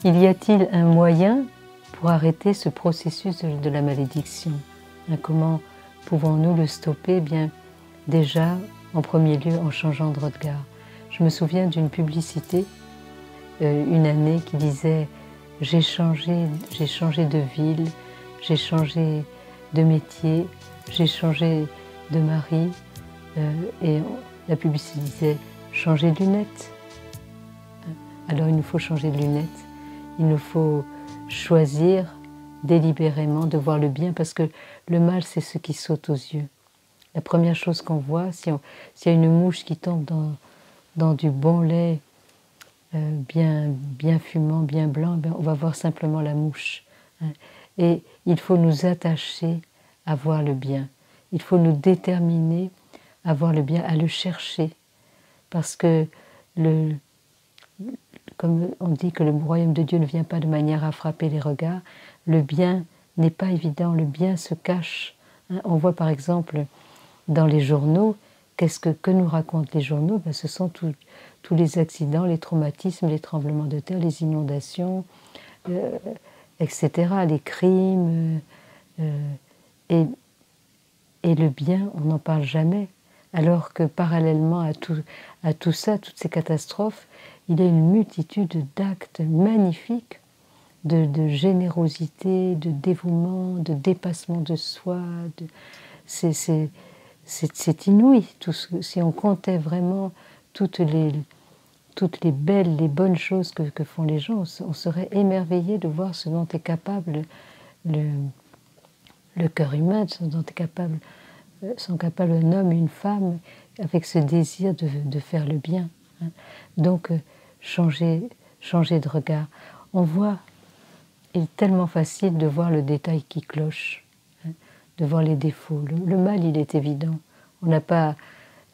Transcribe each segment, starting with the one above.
Il y a-t-il un moyen pour arrêter ce processus de la malédiction? Comment pouvons-nous le stopper? Bien, déjà, en premier lieu, en changeant de regard. Je me souviens d'une publicité, une année, qui disait « J'ai changé de ville, j'ai changé de métier, j'ai changé de mari ». Et la publicité disait « Changer de lunettes ». Alors il nous faut changer de lunettes, il nous faut choisir délibérément de voir le bien, parce que le mal, c'est ce qui saute aux yeux. La première chose qu'on voit, s'il y a une mouche qui tombe dans du bon lait bien fumant, bien blanc, on va voir simplement la mouche. Et il faut nous attacher à voir le bien. Il faut nous déterminer à voir le bien, à le chercher. Parce que, comme on dit que le royaume de Dieu ne vient pas de manière à frapper les regards, le bien n'est pas évident, le bien se cache. On voit par exemple dans les journaux, que nous racontent les journaux? Ce sont tous les accidents, les traumatismes, les tremblements de terre, les inondations, etc., les crimes. Et le bien, on n'en parle jamais. Alors que parallèlement à tout ça, toutes ces catastrophes, il y a une multitude d'actes magnifiques de générosité, de dévouement, de dépassement de soi. C'est inouï. Si on comptait vraiment toutes les belles, les bonnes choses que font les gens, on serait émerveillé de voir ce dont est capable le cœur humain, ce dont sont capables un homme et une femme, avec ce désir de faire le bien. Donc, changer de regard. On voit, il est tellement facile de voir le détail qui cloche, de voir les défauts. Le mal, il est évident. On n'a pas,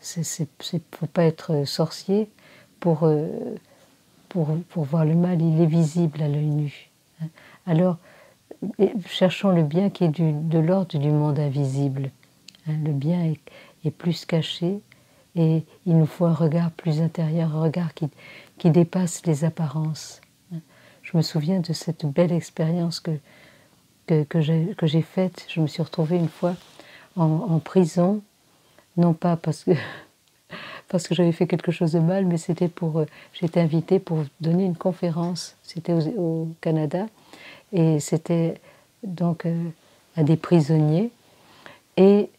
faut pas être sorcier pour voir le mal. Il est visible à l'œil nu. Alors, cherchons le bien qui est de l'ordre du monde invisible. Le bien est plus caché, et il nous faut un regard plus intérieur, un regard qui dépasse les apparences. Je me souviens de cette belle expérience que j'ai faite. Je me suis retrouvée une fois en prison, non pas parce que j'avais fait quelque chose de mal, mais c'était j'étais invitée pour donner une conférence. C'était au Canada, et c'était donc à des prisonniers. Et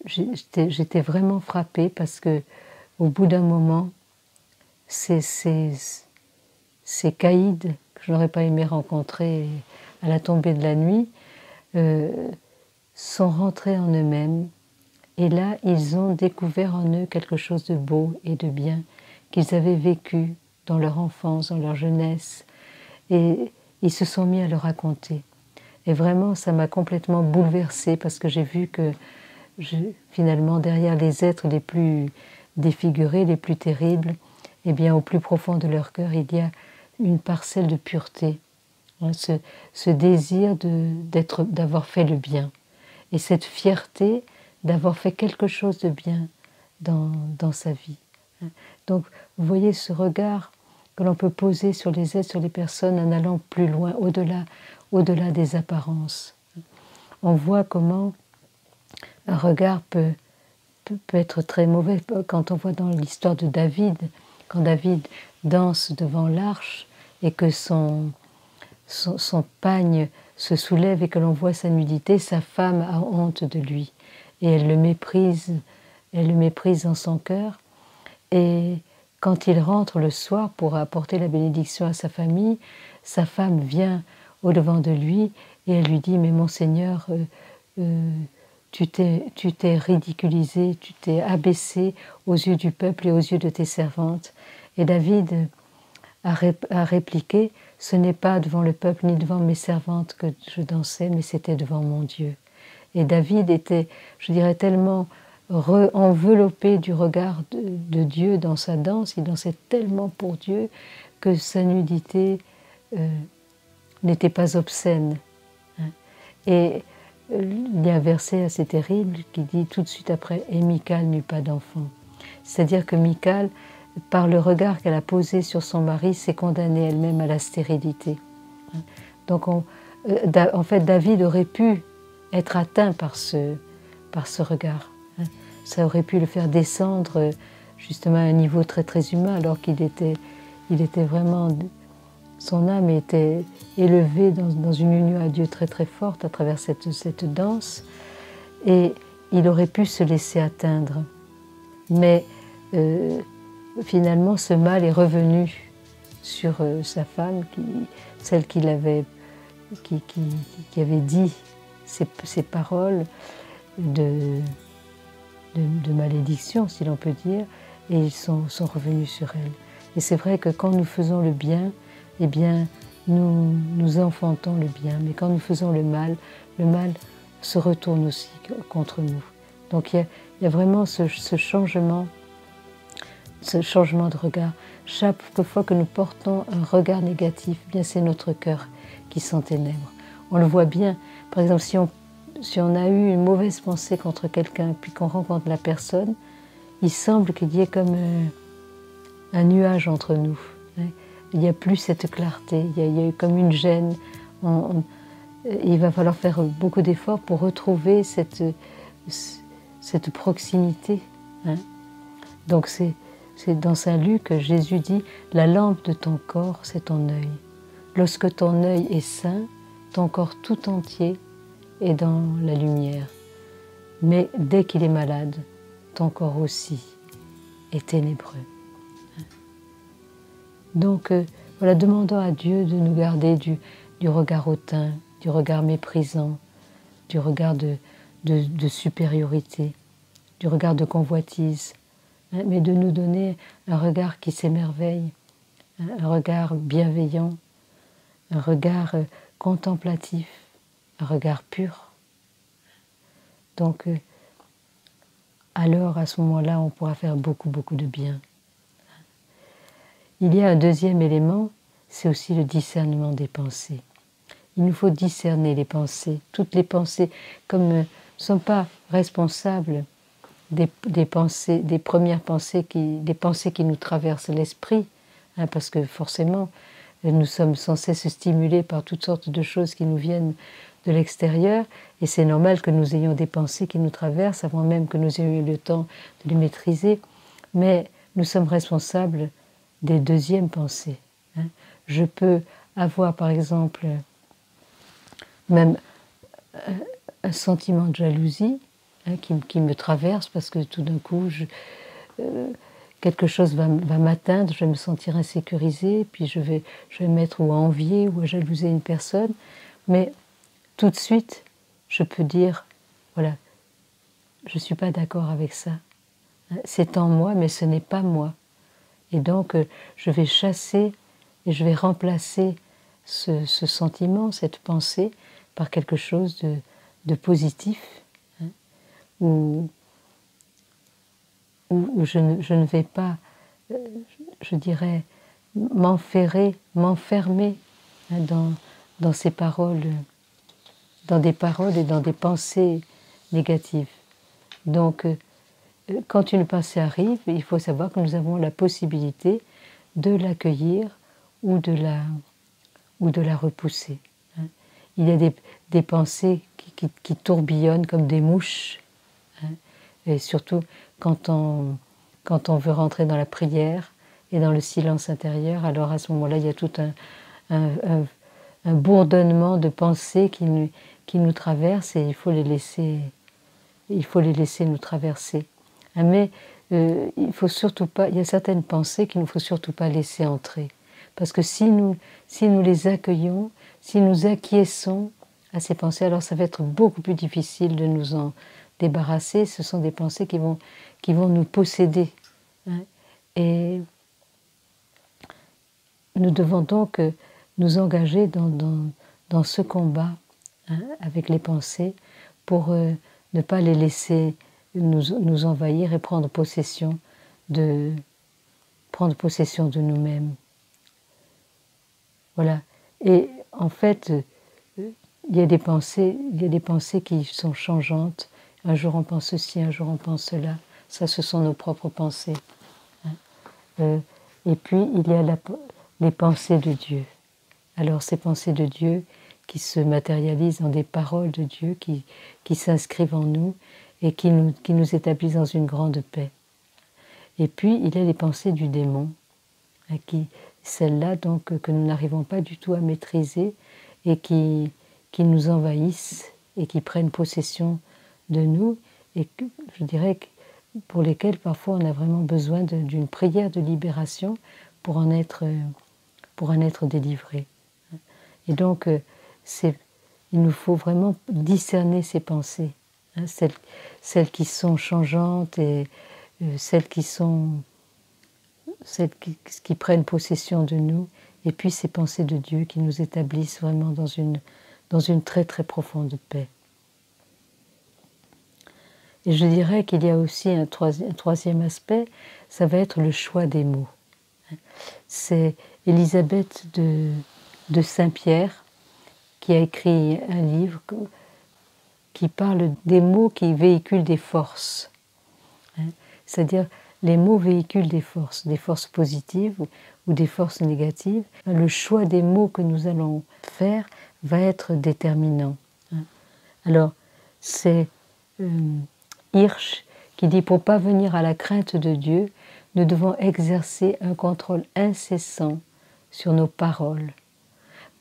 j'étais vraiment frappée, parce que au bout d'un moment, ces caïds que je n'aurais pas aimé rencontrer à la tombée de la nuit sont rentrés en eux-mêmes, et là ils ont découvert en eux quelque chose de beau et de bien qu'ils avaient vécu dans leur enfance, dans leur jeunesse, et ils se sont mis à le raconter. Et vraiment, ça m'a complètement bouleversée, parce que j'ai vu que finalement, derrière les êtres les plus défigurés, les plus terribles, eh bien, au plus profond de leur cœur, il y a une parcelle de pureté, ce désir d'avoir fait le bien, et cette fierté d'avoir fait quelque chose de bien dans sa vie. Donc, vous voyez ce regard que l'on peut poser sur les êtres, sur les personnes, en allant plus loin, au-delà des apparences. On voit comment un regard peut être très mauvais. Quand on voit dans l'histoire de David, quand David danse devant l'arche et que son pagne se soulève et que l'on voit sa nudité, sa femme a honte de lui et elle le méprise dans son cœur. Et quand il rentre le soir pour apporter la bénédiction à sa famille, sa femme vient au-devant de lui et elle lui dit « Mais mon Seigneur, tu t'es ridiculisé, tu t'es abaissé aux yeux du peuple et aux yeux de tes servantes. » Et David a répliqué « Ce n'est pas devant le peuple ni devant mes servantes que je dansais, mais c'était devant mon Dieu. » Et David était, je dirais, tellement enveloppé du regard de Dieu dans sa danse, il dansait tellement pour Dieu que sa nudité n'était pas obscène. Et il y a un verset assez terrible qui dit tout de suite après « Et Michal n'eut pas d'enfant ». C'est-à-dire que Michal par le regard qu'elle a posé sur son mari, s'est condamnée elle-même à la stérilité. Donc en fait, David aurait pu être atteint par ce regard. Ça aurait pu le faire descendre justement à un niveau très très humain, alors qu'il était vraiment, son âme était élevée dans une union à Dieu très très forte à travers cette danse, et il aurait pu se laisser atteindre. Mais finalement, ce mal est revenu sur sa femme, celle qui avait dit ces paroles de malédiction, si l'on peut dire, et ils sont revenus sur elle. Et c'est vrai que quand nous faisons le bien, eh bien, nous enfantons le bien, mais quand nous faisons le mal se retourne aussi contre nous. Donc il y a vraiment ce changement de regard. Chaque fois que nous portons un regard négatif, eh bien c'est notre cœur qui s'enténèbre. On le voit bien, par exemple, si on a eu une mauvaise pensée contre quelqu'un, puis qu'on rencontre la personne, il semble qu'il y ait comme un nuage entre nous. Il n'y a plus cette clarté, il y a eu comme une gêne. Il va falloir faire beaucoup d'efforts pour retrouver cette proximité. Donc c'est dans Saint Luc que Jésus dit « La lampe de ton corps, c'est ton œil. Lorsque ton œil est sain, ton corps tout entier est dans la lumière. Mais dès qu'il est malade, ton corps aussi est ténébreux. » Donc voilà, demandons à Dieu de nous garder du regard hautain, du regard méprisant, du regard de supériorité, du regard de convoitise, mais de nous donner un regard qui s'émerveille, un regard bienveillant, un regard contemplatif, un regard pur. Donc, alors à ce moment-là, on pourra faire beaucoup, beaucoup de bien. Il y a un deuxième élément, c'est aussi le discernement des pensées. Il nous faut discerner les pensées, toutes les pensées, comme nous ne sommes pas responsables des premières pensées, des pensées qui nous traversent l'esprit, parce que forcément, nous sommes sans cesse stimulés par toutes sortes de choses qui nous viennent de l'extérieur, et c'est normal que nous ayons des pensées qui nous traversent avant même que nous ayons eu le temps de les maîtriser, mais nous sommes responsables des deuxièmes pensées. Je peux avoir par exemple même un sentiment de jalousie qui me traverse parce que tout d'un coup quelque chose va m'atteindre, je vais me sentir insécurisée, puis je vais me mettre ou à envier ou à jalouser une personne, mais tout de suite je peux dire voilà, je ne suis pas d'accord avec ça, c'est en moi mais ce n'est pas moi, et donc je vais chasser et je vais remplacer ce sentiment, cette pensée par quelque chose de positif, où je ne vais pas, je dirais, m'enfermer dans ces paroles, dans des paroles et dans des pensées négatives. Donc, quand une pensée arrive, il faut savoir que nous avons la possibilité de l'accueillir ou de la repousser. Il y a des pensées qui tourbillonnent comme des mouches, et surtout quand on veut rentrer dans la prière et dans le silence intérieur, alors à ce moment-là, il y a tout un bourdonnement de pensées qui nous traversent, et il faut les laisser nous traverser. Mais il faut surtout pas, il y a certaines pensées qu'il ne faut surtout pas laisser entrer, parce que si nous les accueillons, si nous acquiesçons à ces pensées, alors ça va être beaucoup plus difficile de nous en débarrasser. Ce sont des pensées qui vont nous posséder. Et nous devons donc nous engager dans ce combat avec les pensées pour ne pas les laisser nous envahir et prendre possession de nous-mêmes. Voilà. Et en fait, il y a des pensées qui sont changeantes. Un jour on pense ceci, un jour on pense cela. Ça, ce sont nos propres pensées. Et puis il y a les pensées de Dieu. Alors ces pensées de Dieu qui se matérialisent dans des paroles de Dieu, qui s'inscrivent en nous et qui nous établissent dans une grande paix. Et puis il y a les pensées du démon, celles-là donc que nous n'arrivons pas du tout à maîtriser et qui nous envahissent et qui prennent possession de nous, et que, je dirais que pour lesquels parfois on a vraiment besoin d'une prière de libération pour en être délivré. Et donc il nous faut vraiment discerner ces pensées, hein, celles qui sont changeantes et celles qui prennent possession de nous, et puis ces pensées de Dieu qui nous établissent vraiment dans une très très profonde paix. Et je dirais qu'il y a aussi un troisième aspect, ça va être le choix des mots. C'est Élisabeth de Saint-Pierre qui a écrit un livre qui parle des mots qui véhiculent des forces. C'est-à-dire, les mots véhiculent des forces positives ou des forces négatives. Le choix des mots que nous allons faire va être déterminant. Alors, c'est Hirsch qui dit « Pour parvenir à la crainte de Dieu, nous devons exercer un contrôle incessant sur nos paroles.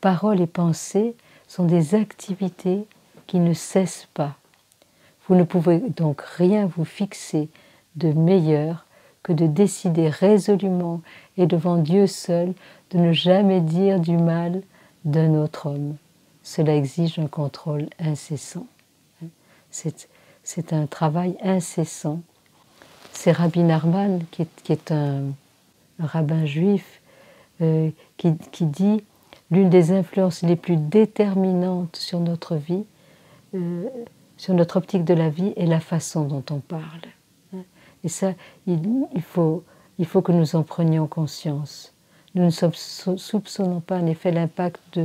Paroles et pensées sont des activités qui ne cessent pas. Vous ne pouvez donc rien vous fixer de meilleur que de décider résolument et devant Dieu seul de ne jamais dire du mal d'un autre homme. Cela exige un contrôle incessant. » C'est un travail incessant. C'est Rabbi Nachman, qui est un rabbin juif, qui dit « L'une des influences les plus déterminantes sur notre vie, sur notre optique de la vie, est la façon dont on parle. » Et ça, il faut que nous en prenions conscience. Nous ne soupçonnons pas en effet l'impact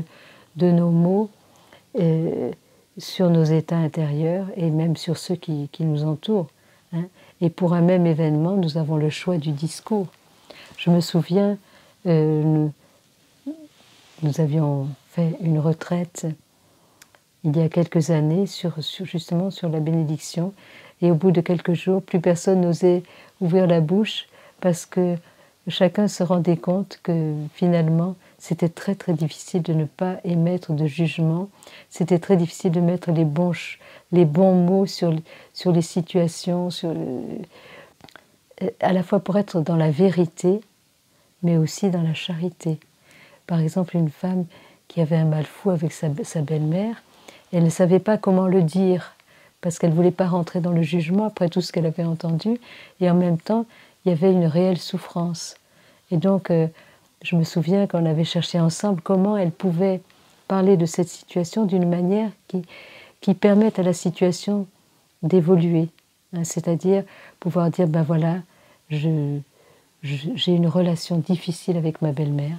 de nos mots sur nos états intérieurs et même sur ceux qui nous entourent. Et pour un même événement, nous avons le choix du discours. Je me souviens, nous avions fait une retraite il y a quelques années justement sur la bénédiction, et au bout de quelques jours, plus personne n'osait ouvrir la bouche parce que chacun se rendait compte que finalement c'était très très difficile de ne pas émettre de jugement, c'était très difficile de mettre les bons mots sur les situations, à la fois pour être dans la vérité, mais aussi dans la charité. Par exemple, une femme qui avait un mal fou avec sa belle-mère, elle ne savait pas comment le dire, parce qu'elle ne voulait pas rentrer dans le jugement après tout ce qu'elle avait entendu, et en même temps, il y avait une réelle souffrance. Et donc, je me souviens qu'on avait cherché ensemble comment elle pouvait parler de cette situation d'une manière qui permette à la situation d'évoluer. C'est-à-dire pouvoir dire, ben voilà, j'ai une relation difficile avec ma belle-mère.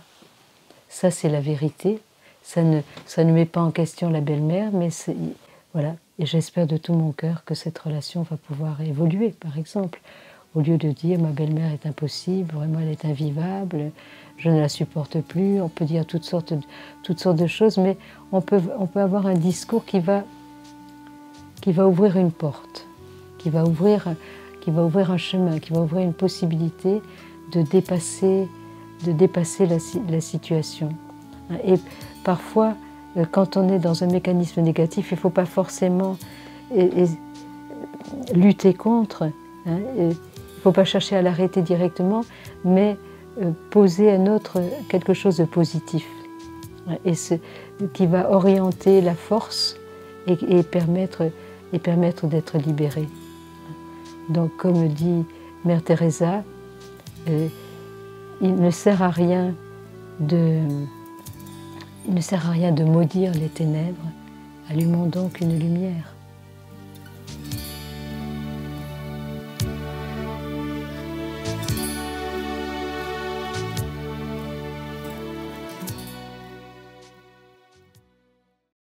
Ça, c'est la vérité. Ça ne met pas en question la belle-mère, mais voilà. Et j'espère de tout mon cœur que cette relation va pouvoir évoluer, par exemple. Au lieu de dire « ma belle-mère est impossible, vraiment elle est invivable, je ne la supporte plus », on peut dire toutes sortes de choses, mais on peut avoir un discours qui va ouvrir une porte, qui va ouvrir un chemin, qui va ouvrir une possibilité de dépasser la situation. Et parfois, quand on est dans un mécanisme négatif, il ne faut pas forcément lutter contre, il ne faut pas chercher à l'arrêter directement, mais poser quelque chose de positif, et qui va orienter la force et permettre d'être libéré. Donc, comme dit Mère Teresa, il ne sert à rien de maudire les ténèbres, allumons donc une lumière.